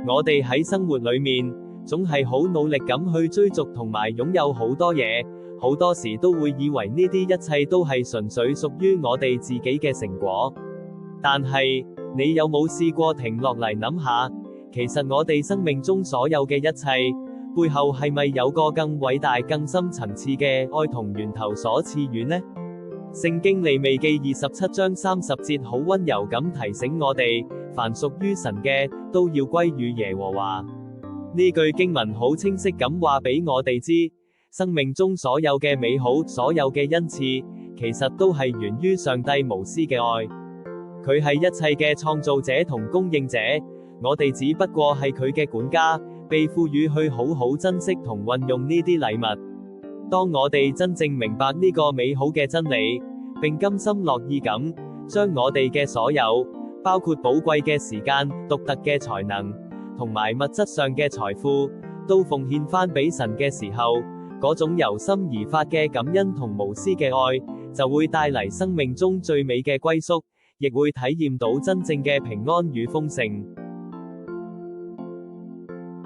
我哋喺生活裏面，總係好努力咁去追逐同埋擁有好多嘢，好多時都會以為呢啲一切都係純粹屬於我哋自己嘅成果。但係，你有冇試過停落嚟諗下，其實我哋生命中所有嘅一切，背後係咪有個更偉大、更深層次嘅愛同源頭所賜予呢？聖經利未記27章30節好溫柔咁提醒我哋，凡屬於神嘅，都要歸於耶和華。呢句經文好清晰咁話俾我哋知，生命中所有嘅美好，所有嘅恩賜，其實都係源於上帝無私嘅愛。佢係一切嘅創造者同供應者，我哋只不過係佢嘅管家，被賦予去好好珍惜同運用呢啲禮物。當我哋真正明白呢個美好嘅真理，並甘心樂意咁將我哋嘅所有，包括寶貴嘅時間、獨特嘅才能，同埋物質上嘅財富，都奉獻翻俾神嘅時候，嗰種由心而發嘅感恩同無私嘅愛，就會帶嚟生命中最美嘅歸宿，亦會體驗到真正嘅平安與豐盛。